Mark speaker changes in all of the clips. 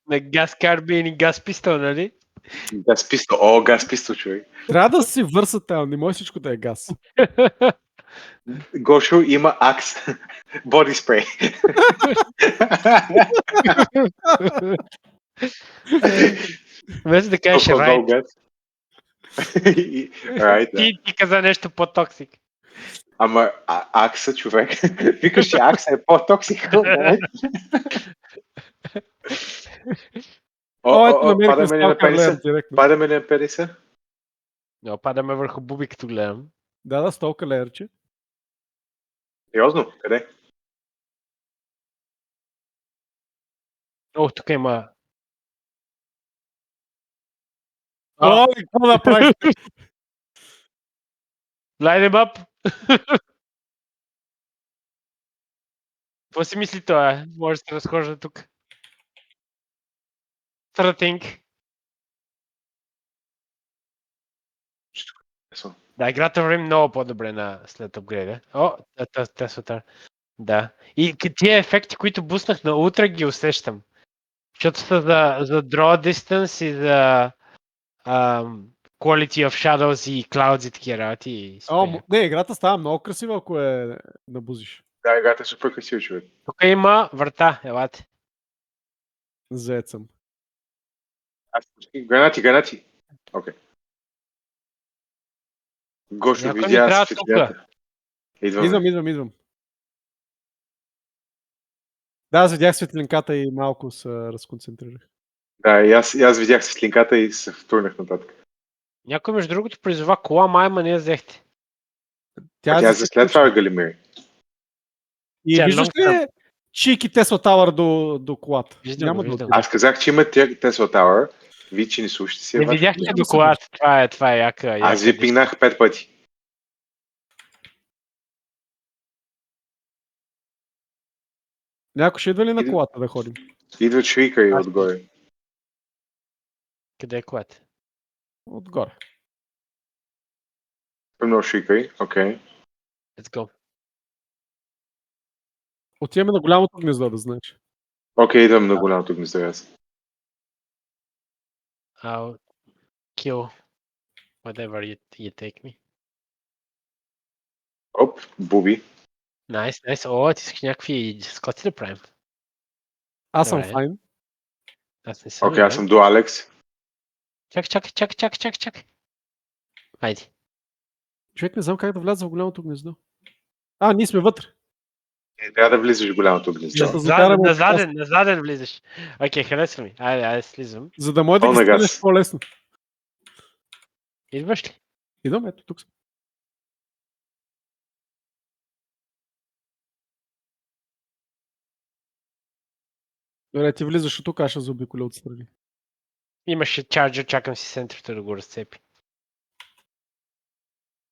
Speaker 1: На газ карбин и газ пистол, нали?
Speaker 2: Газ пистол. О, газ пистол, човек.
Speaker 3: Трябва да си върсател, не може всичко да е газ.
Speaker 2: Гошо има акс. Боди спрей.
Speaker 1: Вместо да кажеш
Speaker 2: Толкова много
Speaker 1: райт,
Speaker 2: газ. Right, да.
Speaker 1: ти каза нещо по-токсик.
Speaker 2: Ама акса, човек. Викаш, че акса е по-токсик.
Speaker 3: Ето намерихме
Speaker 2: Падаме ли на
Speaker 3: Stalker Lair
Speaker 2: пениса?
Speaker 3: директно.
Speaker 2: Падаме ли на пениса?
Speaker 1: Но падаме върху Буби, като гледам.
Speaker 3: Да, Stalker Lair.
Speaker 2: Сериозно? Къде?
Speaker 1: О, тук има...
Speaker 3: О, какво направих?
Speaker 1: Line him up! Какво си мисли това? Може да се разхожда тук. Стратинг. Да, играта върви много по-добре на след апгрейда. О, Тесла. Да. И тия ефекти, които буснах на утре, ги усещам. Защото са за draw distance и за quality of shadows и clouds и такива работи.
Speaker 3: Не, играта става много красива, ако е набузиш.
Speaker 2: Да, играта е супер красива, човек.
Speaker 1: Тук има врата, елате.
Speaker 3: Заед съм.
Speaker 2: Гранати. Окей. Гошо,
Speaker 1: Някой ни
Speaker 2: видя
Speaker 1: трябва
Speaker 2: светлината.
Speaker 3: Идвам. Да, аз видях светлинката и малко се разконцентрирах.
Speaker 2: Да, и аз видях светлинката и се втурнах нататък.
Speaker 1: Някой между другото призова кола, майма не я взехте.
Speaker 2: Тя за след това е Галимири.
Speaker 3: И виждаш ли чики Тесла Тауър до колата?
Speaker 1: Виждам.
Speaker 2: Аз казах, че има Тесла Тауър. Вие, че не слушате си.
Speaker 1: Не видяхте до колата, това е яка.
Speaker 2: Аз ви пигнах 5 пъти.
Speaker 3: Някой ще идва ли на колата да ходим?
Speaker 2: Идва швика и отгоре.
Speaker 1: Къде е колата?
Speaker 3: Отгоре.
Speaker 2: Много швикай, окей.
Speaker 1: Let's go.
Speaker 3: Отиваме на голямото гнездо, да знаеш.
Speaker 2: Окей, идвам на голямото гнездо аз.
Speaker 1: I'll kill whatever you take me.
Speaker 2: Оп, буби.
Speaker 1: Найс. О, ти искаш някакви скоти да правим.
Speaker 3: Аз съм файн.
Speaker 1: Аз не съм.
Speaker 2: Окей, аз съм до Алекс.
Speaker 1: Чакай. Хайде.
Speaker 3: Човек, не знам как да вляза в голямото гнездо. Ние сме вътре.
Speaker 2: Трябва да влизаш в голямото гнездо.
Speaker 1: На заден влизаш. Окей, харесва ми. Айде, слизам.
Speaker 3: За да може да ги стреляш по-лесно.
Speaker 1: Идваш ли?
Speaker 3: Идвам, ето тук съм. Добре, ти влизаш от тук, аз ще заобиколя отстрани.
Speaker 1: Имаше чарджер, чакам си центрото да го разцепи.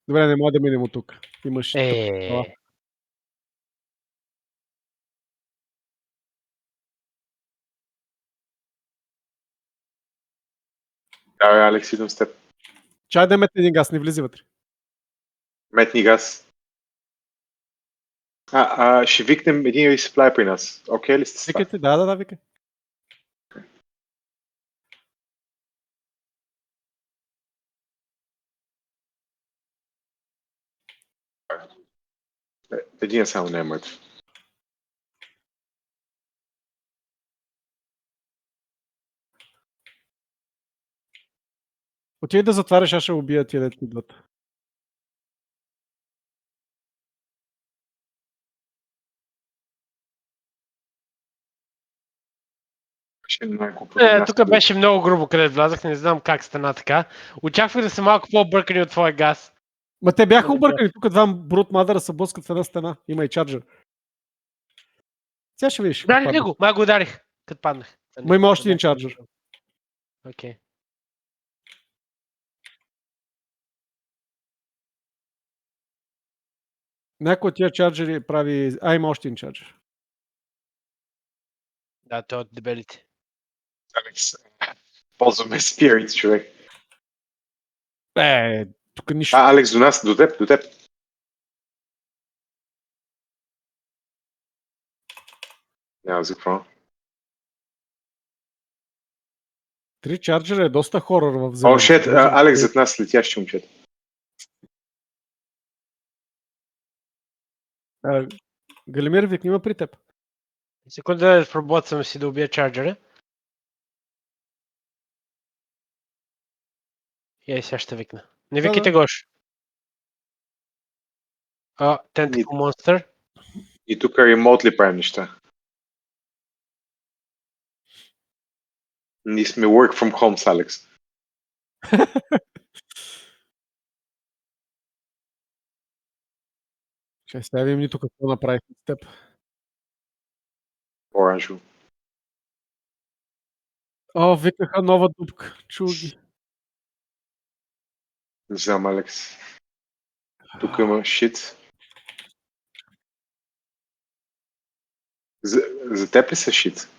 Speaker 3: Добре, не мога да минем от тук. Имаш
Speaker 2: Да, Алекс, идвам с теб.
Speaker 3: Чай да метне един газ, не влизи вътре.
Speaker 2: Метни газ. Ще викнем един респлай при нас. Окей ли сте?
Speaker 3: Викайте, да, викай.
Speaker 2: Един само не е мъртв.
Speaker 3: Отидай да затваряш, аз ще убия тия дето идват.
Speaker 1: Тук беше много грубо, къде влязах, не знам как стана така. Очаквах да са малко по-объркани от твоя газ.
Speaker 3: Ма те бяха объркани, тук два брут мадъра са блъскат в една стена. Има и чарджер. Сега ще видиш.
Speaker 1: Ударих ли го? Го ударих, като паднах.
Speaker 3: Ма има още един чарджер.
Speaker 1: Окей.
Speaker 3: Някой от тия чарджери прави... има още един чарджер.
Speaker 1: Да, той от дебелите.
Speaker 2: Алекс, ползваме Spirits, човек.
Speaker 3: Тук нищо.
Speaker 2: Алекс, до нас, до теб. Няма за какво.
Speaker 3: 3 чарджера е доста хорор в
Speaker 2: О,
Speaker 3: зелено.
Speaker 2: шет, Алекс зад нас летящи момчета.
Speaker 3: Галимир, викни ма при теб.
Speaker 1: Секунда да пробвам си да убия чарджера. И сега ще викна. Не
Speaker 3: Да,
Speaker 1: викайте
Speaker 3: да.
Speaker 1: Гош. Tentacle Monster.
Speaker 2: И тук ремонтли правим неща. Ние сме work from home с Алекс.
Speaker 3: Ще сега видим нито какво направих с теб.
Speaker 2: Оранжево.
Speaker 3: О, викаха нова дупка. Чуги.
Speaker 2: Не знам, Алекс. Тук има shit. За теб ли са shit?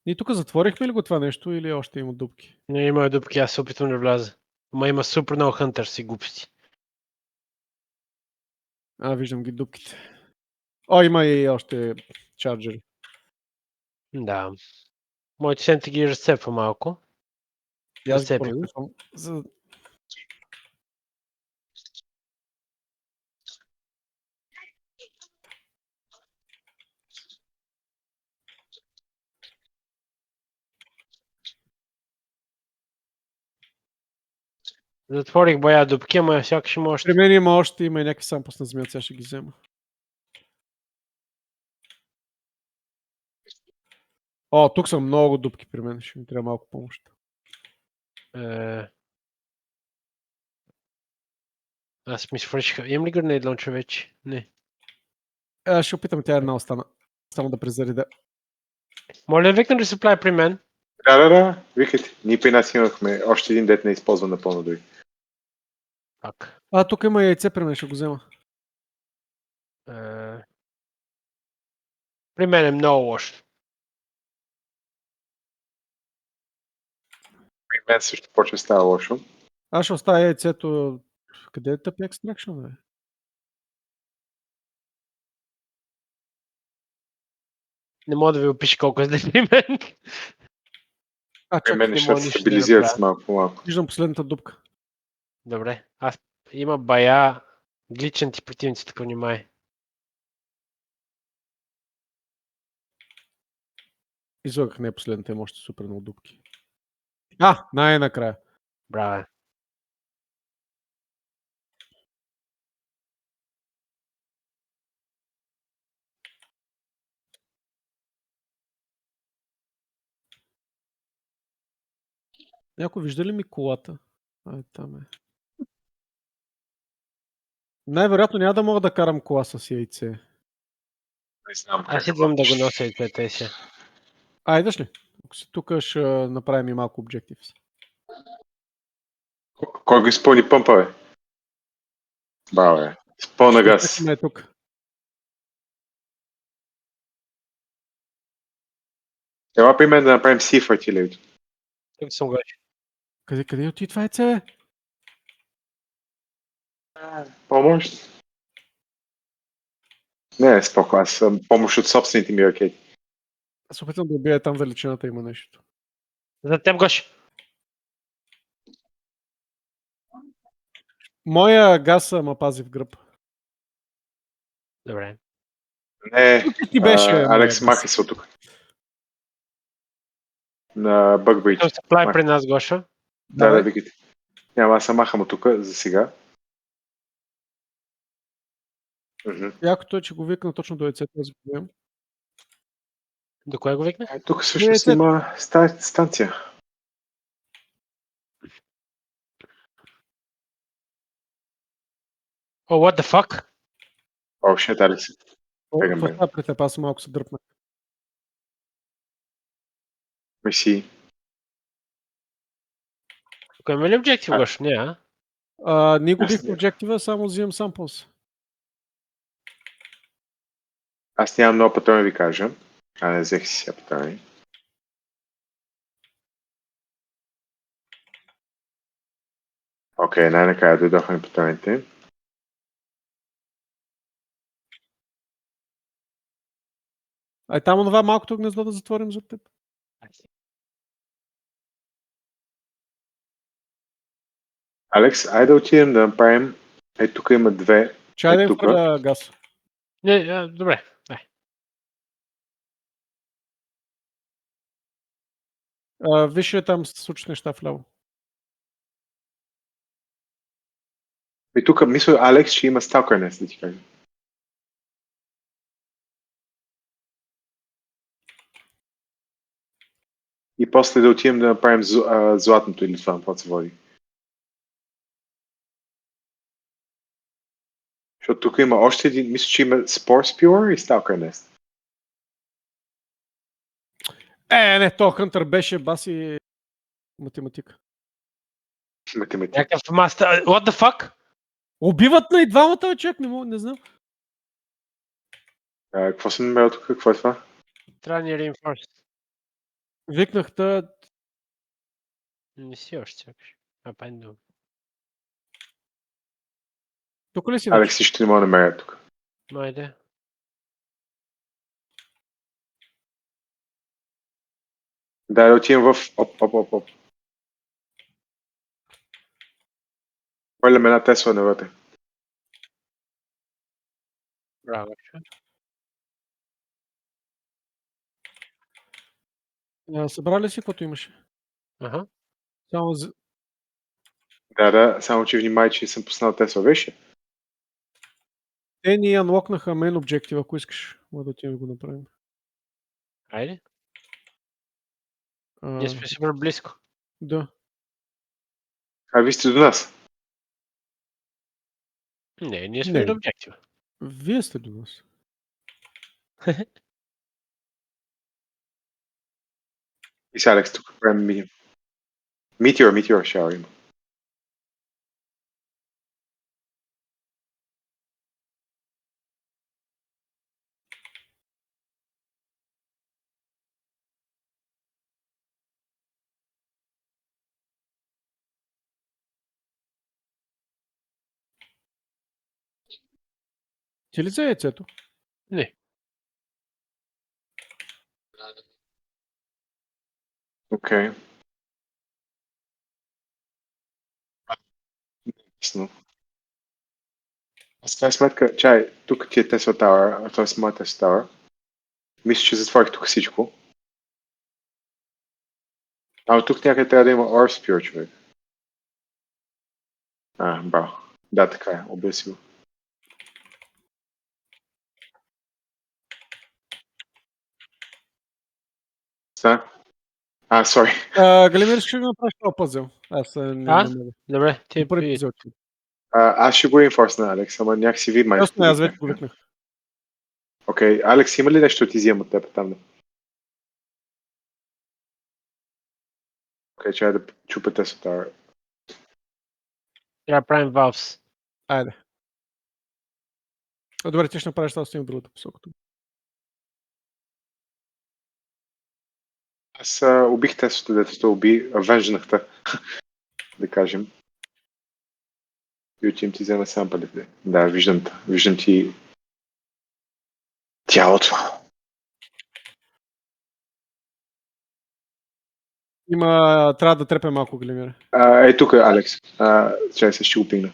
Speaker 3: Ние тук затворихме ли го това нещо или още има дупки?
Speaker 1: Не има дупки, аз се опитвам да вляза. Ама има супер много хънтърс и глупости.
Speaker 3: Виждам ги дупките. О, има и още чарджери.
Speaker 1: Да. Моите сенти ги разцепва малко.
Speaker 3: И аз ги
Speaker 1: Разцепи.
Speaker 3: поразпитвам. За...
Speaker 1: Затворих бая дупки, ама сякаш има още.
Speaker 3: При мен има още, има и някакви сампус на земята, сега ще ги взема. О, тук са много дупки при мен, ще ми трябва малко помощ.
Speaker 1: Аз ми свършиха. Имам ли гърнейд лонча вече? Не.
Speaker 3: Ще опитам, тя една остана. Само да презареда.
Speaker 1: Моля, викна да се прави при мен.
Speaker 2: Да. Викайте. Ние при нас имахме още един дет не използван напълно дори.
Speaker 1: Пак.
Speaker 3: Тук има яйце при мен, ще го взема.
Speaker 1: При мен е много лошо.
Speaker 2: При мен също почва да става лошо.
Speaker 3: Аз ще оставя яйцето. Къде е тъпи екстракшн, бе?
Speaker 1: Не мога да ви опиша колко е при мен.
Speaker 2: При
Speaker 3: Чакай,
Speaker 2: мен
Speaker 1: не
Speaker 2: нещата
Speaker 1: мога
Speaker 2: се
Speaker 1: нищо да
Speaker 2: стабилизират
Speaker 1: направя.
Speaker 2: с малко по малко.
Speaker 3: виждам последната дупка.
Speaker 1: Добре. Аз има бая гличанти противници, така внимай.
Speaker 3: Излагах не последната, има още супер много дупки. Най-накрая.
Speaker 1: Браво.
Speaker 3: Някой вижда ли ми колата? Там е. Най-вероятно няма да мога да карам кола с яйце.
Speaker 2: Не знам как
Speaker 1: Аз идвам да го нося и двете си.
Speaker 3: Айдеш ли? Ако си тук, ще направим и малко objectives.
Speaker 2: Кой го изпълни пъмпа, бе? Браво, бе. С пълна газ.
Speaker 3: Е тук.
Speaker 2: Ела при мен да направим сиф артилерията.
Speaker 1: Тук съм го.
Speaker 3: Къде отиде това яйце, бе?
Speaker 2: Помощ? Не, споко, аз съм помощ от собствените ми ракети.
Speaker 3: Аз опитам да убия там величината има нещо.
Speaker 1: За теб, Гош.
Speaker 3: Моя газ ма пази в гръб.
Speaker 1: Добре.
Speaker 2: Не,
Speaker 3: Ти беше,
Speaker 2: Алекс,
Speaker 3: моя
Speaker 2: махай се от тук. На Бъгбридж.
Speaker 1: Той се прави при нас, Гоша.
Speaker 2: Да, викайте. Няма, аз се махам от тук за сега.
Speaker 3: Якото е, че го викна точно до яйцето, аз го вземам.
Speaker 1: До кое го викна?
Speaker 2: Тук всъщност има станция.
Speaker 1: О, what the fuck?
Speaker 2: О, shit, Алекс.
Speaker 3: Това е при теб, аз малко се дръпнах.
Speaker 2: Меси.
Speaker 1: Тук има ли обжектив, Гош? Не, а?
Speaker 3: Ние го бихме обжектива, само взимам сампълс.
Speaker 2: Аз нямам много патрони, ви кажа. Не взех си сега патрони. Окей, най-накрая дойдоха ми патроните.
Speaker 3: Ай, там онова малкото гнездо да затворим за теб.
Speaker 2: Алекс, айде да отидем да направим... Тук има две.
Speaker 3: Чай да им
Speaker 2: тук.
Speaker 3: хвърля газ.
Speaker 1: Не, добре.
Speaker 3: Виж ли там се случат неща вляво.
Speaker 2: И тук мисля, Алекс, че има Stalker Nest, да ти кажа. И после да отидем да направим златното или това, какво се води. Защото тук има още един, мисля, че има Spore Spewer и Stalker Nest.
Speaker 3: Не, то Хънтър беше баси математика.
Speaker 2: Математика.
Speaker 1: Някакъв мастер. What the fuck?
Speaker 3: Убиват на и двамата, човек, не знам.
Speaker 2: Какво съм намерил тук? Какво е това?
Speaker 1: Трябва да ни reinforce.
Speaker 3: Викнах та.
Speaker 1: Не си още чакаш. Апендо.
Speaker 3: Тук ли си?
Speaker 2: Алекс, нищо не мога да намеря тук.
Speaker 1: Майде.
Speaker 2: Да отидем в... Оп. Хвърлям една Тесла навътре.
Speaker 1: Браво.
Speaker 3: Събрали си каквото имаше?
Speaker 1: Ага.
Speaker 3: Само
Speaker 2: Да, само че внимай, че съм пуснал Тесла, виж ли?
Speaker 3: те ни анлокнаха main objective, ако искаш. Мога да отидем да го направим.
Speaker 1: Айде. Ние сме супер близко.
Speaker 3: Да.
Speaker 2: Вие сте до нас.
Speaker 1: Не, ние сме
Speaker 3: Не.
Speaker 1: до обектива.
Speaker 3: Вие сте до нас.
Speaker 2: И сега, Алекс, тук правим Meteor shower има.
Speaker 3: Ти ли за яйцето?
Speaker 1: Не.
Speaker 2: Окей. Ясно. Аз в крайна сметка, чай, тук ти е Tesla Tower, т.е. моят Tesla Tower. Мисля, че затворих тук всичко. От тук някъде трябва да има Orb Spear, човек. Браво. Да, така е, обяси го. Сори.
Speaker 3: Галимир, ще го направиш този пъзел. Аз не мога.
Speaker 1: Добре, ти
Speaker 3: Първи
Speaker 1: пи.
Speaker 3: пъзел.
Speaker 2: Аз ще го инфорсна, Алекс, ама някакси ви май.
Speaker 3: Ясно, аз вече го викнах.
Speaker 2: Окей, Алекс, има ли нещо да ти взема от теб там? Окей, чай да чупа Tesla Tower.
Speaker 1: Трябва да правим валвс.
Speaker 3: Айде. Добре, ти ще направиш това, стигна в другата посока.
Speaker 2: Аз убих Теслата, дето уби, венжнахта, да кажем. И отивам ти взема сампалите. Да, виждам ти тялото.
Speaker 3: Трябва да трепе малко, Галимир.
Speaker 2: Тук е Алекс. Чай се ще го пигна.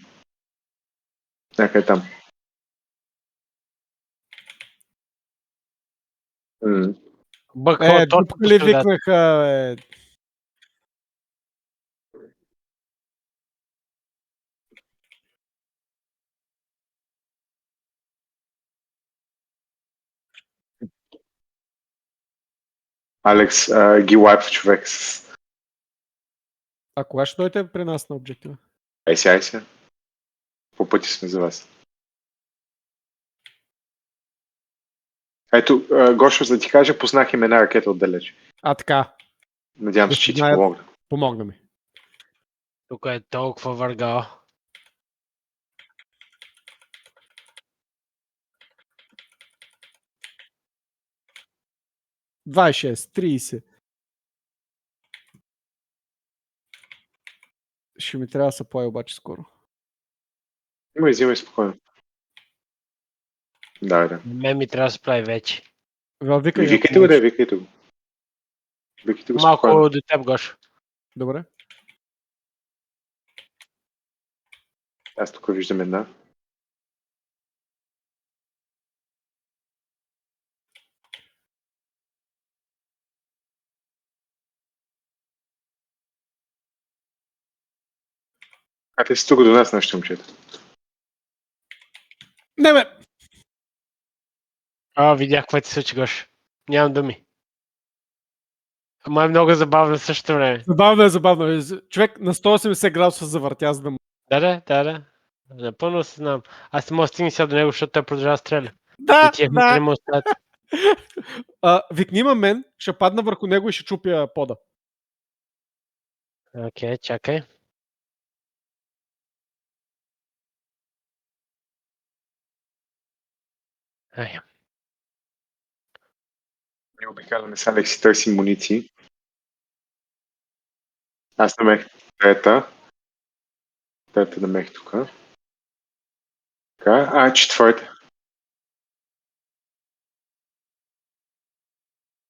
Speaker 2: Някъде там.
Speaker 1: Бъква
Speaker 3: Дупка ли викнаха,
Speaker 2: Алекс ги лайпва човек с...
Speaker 3: А кога ще дойдете при нас на обжектива?
Speaker 2: Ай сега. По пъти сме за вас. Ето, Гошо, за да ти кажа, познах им една ракета отдалеч.
Speaker 3: Така.
Speaker 2: Надявам се, че ти помогна.
Speaker 3: Помогна ми.
Speaker 1: Тук е толкова въргал.
Speaker 3: 26, 30. Ще ми трябва да се плави обаче скоро.
Speaker 2: Взимай спокойно. Да.
Speaker 1: Мен ми трябва да се прави вече.
Speaker 3: Викай,
Speaker 2: Викайте го, викайте го. Викайте го спокойно.
Speaker 1: Малко до теб, Гош.
Speaker 3: Добре.
Speaker 2: Аз тук виждам една. А те си тук до нас, нашите момчета.
Speaker 3: Не, бе!
Speaker 1: Видях какво ти се случи, Гош. Нямам думи. Ама е много забавно в същото време.
Speaker 3: Забавно е, забавно е. Човек на 180 градуса завъртя, за да му...
Speaker 1: Да. Напълно се знам. Аз не мога да стигна сега до него, защото той продължава да стреля. И
Speaker 3: Да,
Speaker 1: тия
Speaker 3: да!
Speaker 1: не му оставят.
Speaker 3: Викни ма мен, ще падна върху него и ще чупя пода.
Speaker 1: Окей, чакай. Ай.
Speaker 2: Ние обикаляме с Алекс и търсим муниции. Аз намерих трета. Трета намерих тук. Така, четвърта.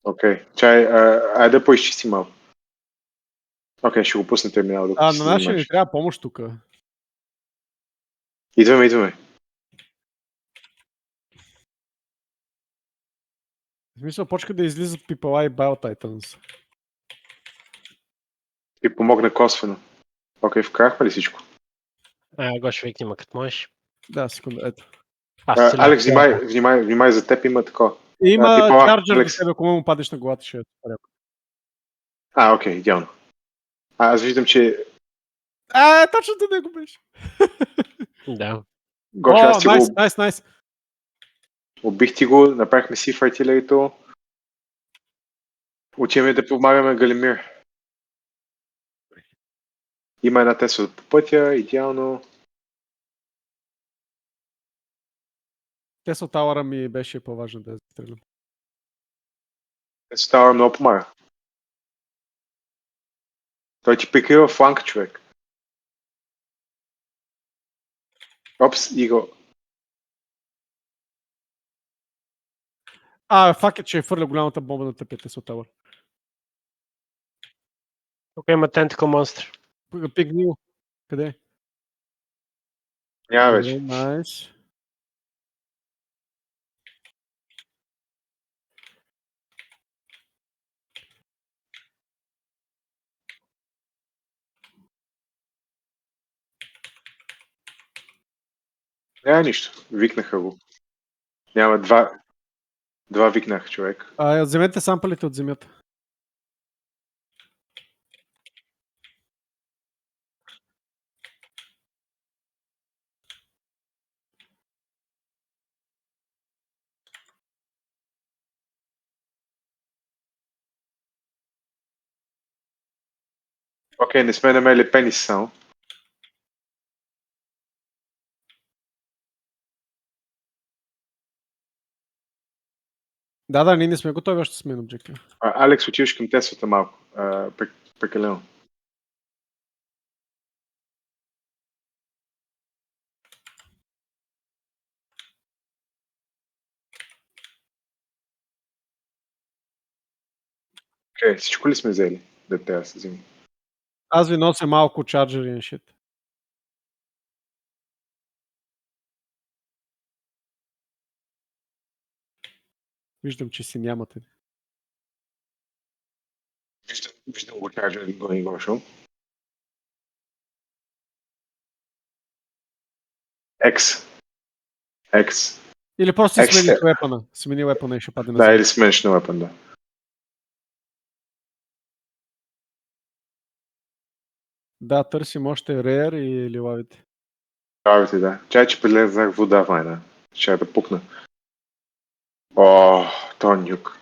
Speaker 2: Окей. Чай, айде да поизчисти малко. Окей, ще го пусна терминал, докато
Speaker 3: На
Speaker 2: се
Speaker 3: нашия ни
Speaker 2: занимаваш.
Speaker 3: трябва помощ тук.
Speaker 2: Идваме.
Speaker 3: В смисъл, почка да излизат пипала и Bio-Titans.
Speaker 2: И помогна косвено. Окей, вкарахме ли всичко?
Speaker 1: Гош, викни ма като можеш.
Speaker 3: Да, секунда, ето.
Speaker 1: Аз се
Speaker 2: Алекс, внимай, за теб има такова.
Speaker 3: Има
Speaker 2: Пипала,
Speaker 3: чарджер до
Speaker 2: Алекс.
Speaker 3: тебе, ако му падеш на главата, ще е супер.
Speaker 2: Окей, идеално. Аз виждам, че
Speaker 3: Точно до него беше.
Speaker 1: Да.
Speaker 2: Гоша, аз ти го
Speaker 3: Найс.
Speaker 2: убих ти го, направихме си в артилерито. Отиваме да помагаме Галимир. Има една Тесла по пътя, идеално.
Speaker 3: Тесла Тауъра ми беше по-важно да я стрелям.
Speaker 2: Тесла Тауър много помага. Той ти прикрива фланг, човек. Опс, Иго.
Speaker 3: Факт е, че е фърля голямата бомба на тъпия Тесла Тауър.
Speaker 1: Тук има Tentacle Monster.
Speaker 3: Пигни го. Къде е?
Speaker 2: Няма вече.
Speaker 3: Найс.
Speaker 2: Няма нищо. Викнаха го. Няма два викнах, човек.
Speaker 3: Вземете сампалите от земята.
Speaker 2: Окей, не сме намерили пенис само.
Speaker 3: Да, ние не сме готови още с мен обжектива.
Speaker 2: Алекс, отиваш към Теслата малко. Прекалено. Окей, всичко ли сме взели? Да трябва да се вземе.
Speaker 3: Аз ви нося малко чарджери и shit. Виждам, че си нямате.
Speaker 2: Виждам го кажа гони Гошо. Екс.
Speaker 3: Или просто си
Speaker 2: Екс-
Speaker 3: смени уепъна. Смени уепъна и ще падне на
Speaker 2: Да,
Speaker 3: земя.
Speaker 2: или смениш на weapon, да.
Speaker 3: Да, търсим още Rare и лилавите.
Speaker 2: Правите, да. Чай, че прилезнах вода в майна. Ще да пукна. О, то нюк.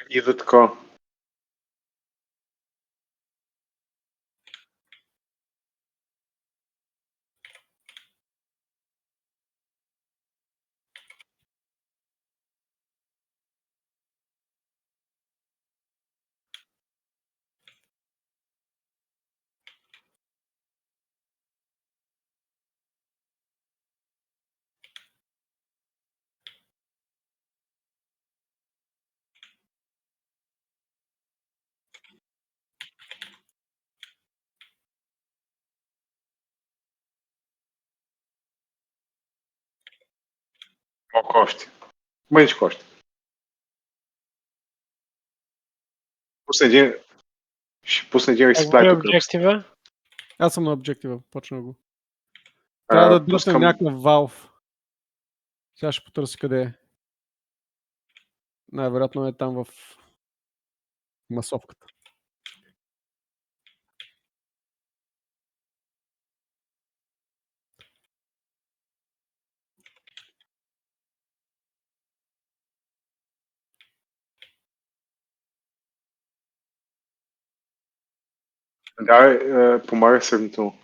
Speaker 2: Идва такова. Малко още. Мъничко още. Ще пусна един респлай
Speaker 1: Кой е
Speaker 2: тук.
Speaker 1: обжектива?
Speaker 3: Аз съм на обжектива, почна го. Трябва да дръснем
Speaker 2: Пускам...
Speaker 3: някакъв Valve. Сега ще потърся къде е. Най-вероятно е там в масовката.
Speaker 2: Да, помага сравнително.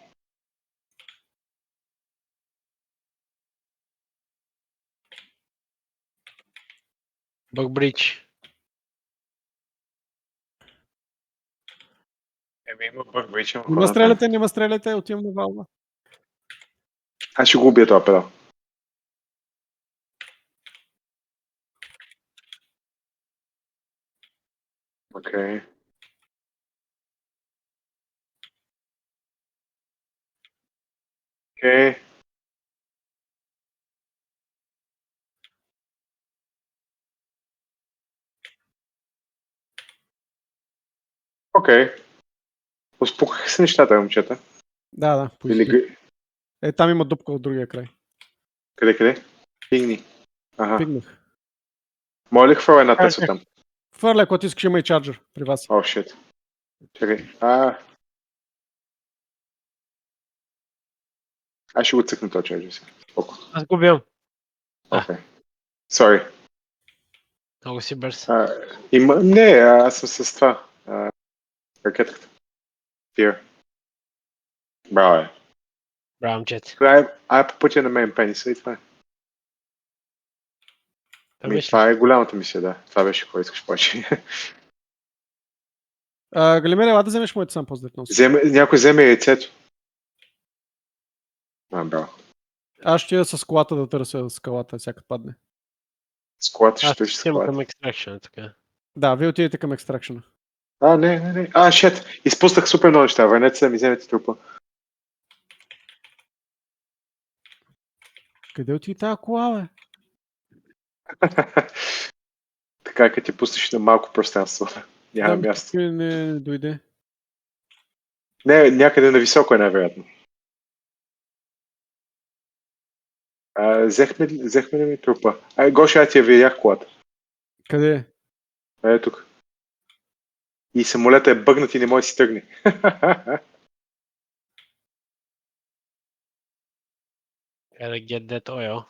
Speaker 1: Бъгбрич.
Speaker 2: Има бъг вече.
Speaker 3: Не ме стреляйте, отивам на Valve.
Speaker 2: Аз ще го убия това педал. Окей. Окей. Окей. Успокоиха се нещата, момчета.
Speaker 3: Да,
Speaker 2: Или...
Speaker 3: позитив. Там има дупка от другия край.
Speaker 2: Къде? Пигни. Ага.
Speaker 3: Пигнах.
Speaker 2: Моля ли хвърля една Тесла там?
Speaker 3: Хвърля, ако искаш, има и чарджер при вас.
Speaker 2: О, шит. Чакай. Аз ще го цъкна този чарджер си. Споко.
Speaker 1: Аз го убивам.
Speaker 2: Окей. Sorry.
Speaker 1: Много си бърз.
Speaker 2: Не, аз съм с това. Ракетката. Fear. Браво е.
Speaker 1: Браво, момчет.
Speaker 2: По пътя на мен пениса и това е.
Speaker 1: Виж ли?
Speaker 2: Това е голямата мисия, да. Това беше, какво искаш повече.
Speaker 3: Галимер, ела да вземеш моето сам по-здравно.
Speaker 2: Някой вземе яйцето. Браво.
Speaker 3: Аз ще я с колата да търся скалата, всяка падне.
Speaker 2: С колата ще
Speaker 1: Аз
Speaker 2: стоиш с
Speaker 1: отивам
Speaker 2: колата.
Speaker 1: към Extraction, така.
Speaker 3: Да, вие отидете към екстракшена.
Speaker 2: Не. Шет. Изпуснах супер много неща. Върнете се да ми вземете трупа.
Speaker 3: Къде отиде тази кола, бе?
Speaker 2: Така, като ти пуснеш на малко пространство. Няма
Speaker 3: Да,
Speaker 2: място.
Speaker 3: не дойде.
Speaker 2: Не, някъде на високо е най-вероятно. Взехме ли ми трупа? Гоша, аз ти я видях колата.
Speaker 3: Къде е?
Speaker 2: Тук. И самолета е бъгнат и не може да си тръгне.
Speaker 1: Gotta get that oil.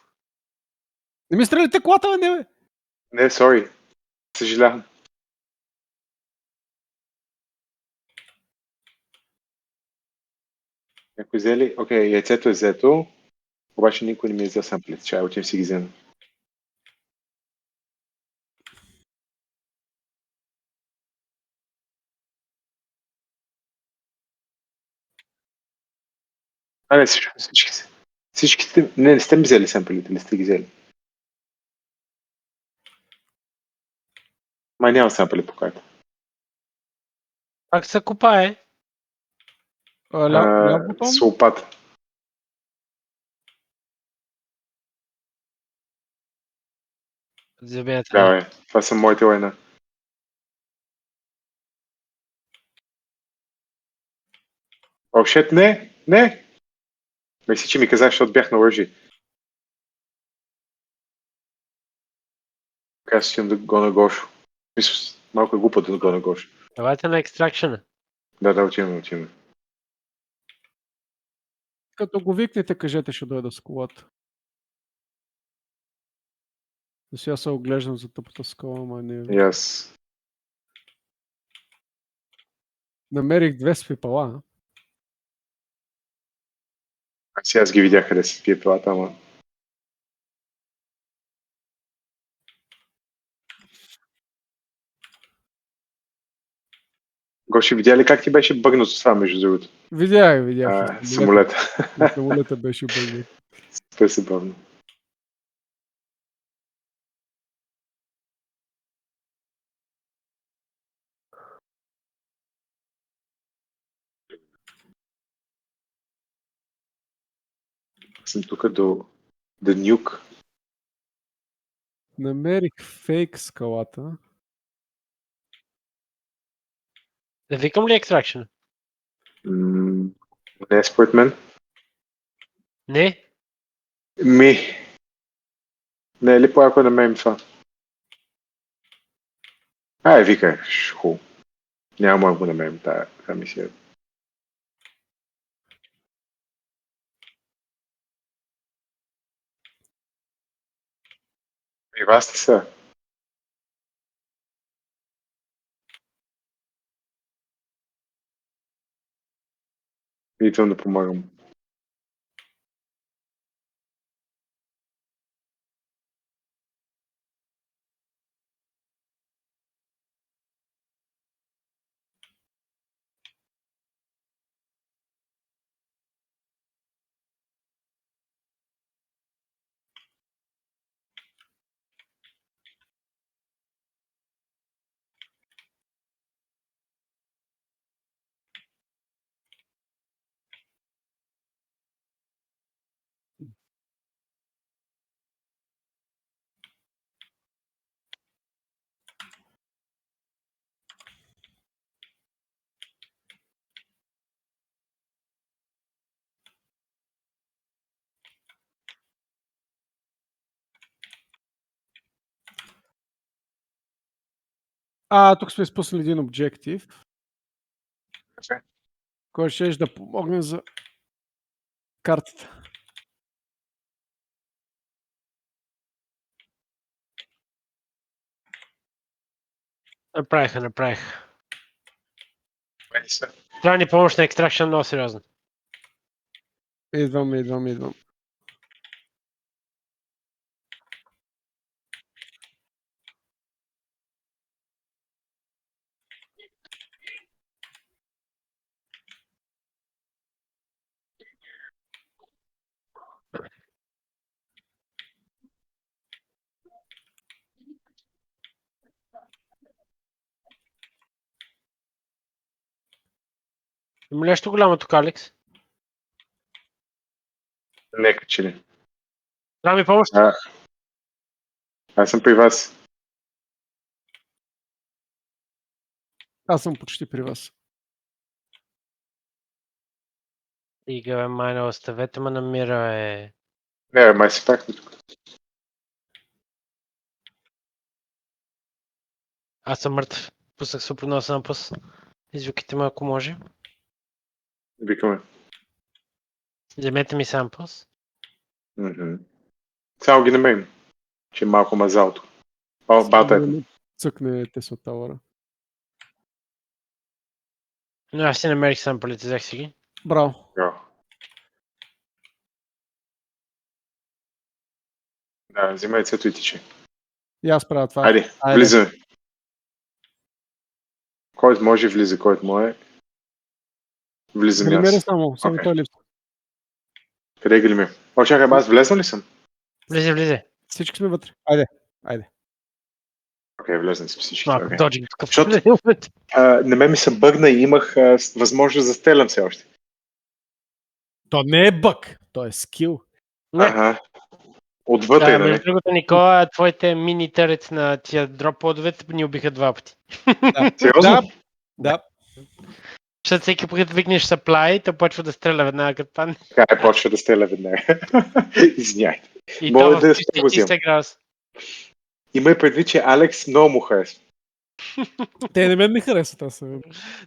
Speaker 3: Не ми стреляйте колата, бе, не, бе!
Speaker 2: Не, сори. Съжалявам. Някой взе ли? Окей, яйцето е взето. Обаче никой не ми е взел самплите. Чай, отивам си ги взема. Не, всички сте... Не сте ми взели самплите, не сте ги взели. Май няма сампли по карта.
Speaker 1: Как се копае?
Speaker 3: Ляв бутон?
Speaker 2: С лопата.
Speaker 1: Забиете.
Speaker 2: Давай, това са моите лайна. О, шет, не! Мисли, че ми казах, защото бях на лъжи. Така си да го на Гошо. Мисля, малко е глупо да го на Гошо.
Speaker 1: Давайте на Extraction.
Speaker 2: Да, отиваме.
Speaker 3: Като го викнете, кажете, ще дойда с колата. Да сега се оглеждам за тъпата скала, ама не е.
Speaker 2: Yes.
Speaker 3: Намерих 2 свипала.
Speaker 2: Аз ги видях къде са тия пилата, ама... Гоши, видя ли как ти беше бъгнато това, между другото?
Speaker 3: Видях.
Speaker 2: Самолета.
Speaker 3: Самолета беше бъгнат.
Speaker 2: Супер се бавно. Съм тук до The Nuke.
Speaker 3: Намерих фейк скалата.
Speaker 1: Да викам ли Extraction?
Speaker 2: Не, според мен.
Speaker 1: Не?
Speaker 2: Не е ли по-яко да намерим това? Викай, хубаво. Няма да го намерим тази мисия. И вас ли са? Идвам да помагам.
Speaker 3: Тук сме изпуснали един обжектив, който ще да помогне за картата.
Speaker 1: Направиха.
Speaker 2: Мени са.
Speaker 1: Трябва ни помощ на Extraction много сериозно.
Speaker 3: Идвам.
Speaker 1: Има ли нещо голямо тук, Алекс?
Speaker 2: Нека че ли.
Speaker 1: Трябва ми помощ?
Speaker 2: Аз съм при вас.
Speaker 3: Аз съм почти при вас.
Speaker 1: Ига, майна, оставете ме намира,
Speaker 2: Не, май се пак тук.
Speaker 1: Аз съм мъртв. Пуснах супер много сампус. Извикайте ме, ако може.
Speaker 2: Викаме.
Speaker 1: Вземете ми сампус.
Speaker 2: Само ги намерим. Че е малко мазалто. Бата.
Speaker 3: Цъкне Тесла Тауъра.
Speaker 1: Но аз си намерих сампълите, взех си ги.
Speaker 3: Браво.
Speaker 2: Да, взимай цето и тичай.
Speaker 3: И аз правя това.
Speaker 2: Айде, влизаме. Който може влиза, който може. Влизам
Speaker 3: Гримери
Speaker 2: аз.
Speaker 3: само той липсва.
Speaker 2: Къде е Гример? Чакай, аз влезнал ли съм?
Speaker 1: Влизе.
Speaker 3: Всички сме вътре. Айде.
Speaker 2: Окей, влезнали сме всички.
Speaker 1: Малко доджинг тук.
Speaker 2: Защото на мен ми се бъгна и имах възможност да стрелям все още.
Speaker 3: То не е бък, то е скил.
Speaker 2: Отвътре,
Speaker 1: да,
Speaker 2: нали?
Speaker 1: между другото, Никола, твоите мини търец на тия дроп подовете ни убиха 2 пъти.
Speaker 2: Сериозно?
Speaker 3: Да.
Speaker 1: Защото всеки път викнеш supply, то почва да стреля веднага като падне.
Speaker 2: Така почва да стреля веднага. Извиняйте.
Speaker 1: И
Speaker 2: Мога
Speaker 1: това
Speaker 2: да
Speaker 1: в 30 градуса.
Speaker 2: Имай предвид, че Алекс много му харесва.
Speaker 3: Те не мен ми харесват, аз съм.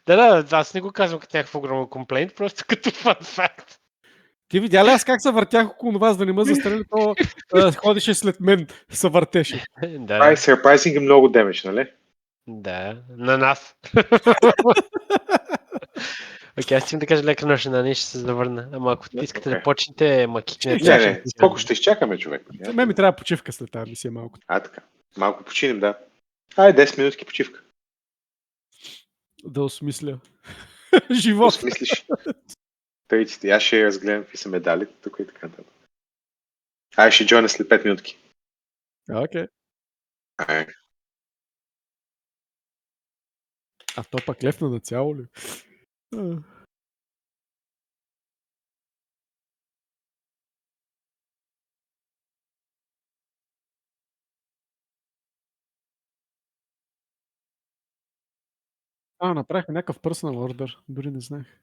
Speaker 1: Да, аз не го казвам като някакъв огромен комплейнт, просто като fun fact.
Speaker 3: Ти видя ли аз как се въртях около това, за да не ме застрели, то ходеше след мен, се въртеше.
Speaker 2: Това е surprising много демидж, нали?
Speaker 1: Да, на нас. Окей, аз искам да кажа лека нощ на Ани, ще се завърна. Ама ако
Speaker 2: Да,
Speaker 1: искате
Speaker 2: окей.
Speaker 1: да почнете, ма кикнете.
Speaker 3: Чакай,
Speaker 2: Не, колко ще изчакаме, човек?
Speaker 3: За мен ми трябва почивка след тази мисия малко.
Speaker 2: Така. Малко починем, да. 10 минутки почивка.
Speaker 3: Да осмисля.
Speaker 2: Да
Speaker 3: Живот.
Speaker 2: осмислиш тъйците. Аз ще разгледам какви са медалите тук и така нататък. Ще джойна след 5 минутки.
Speaker 3: Окей.
Speaker 2: Ай.
Speaker 3: А то пак лефна на цяло ли? Направихме някакъв personal order. Дори не знаех.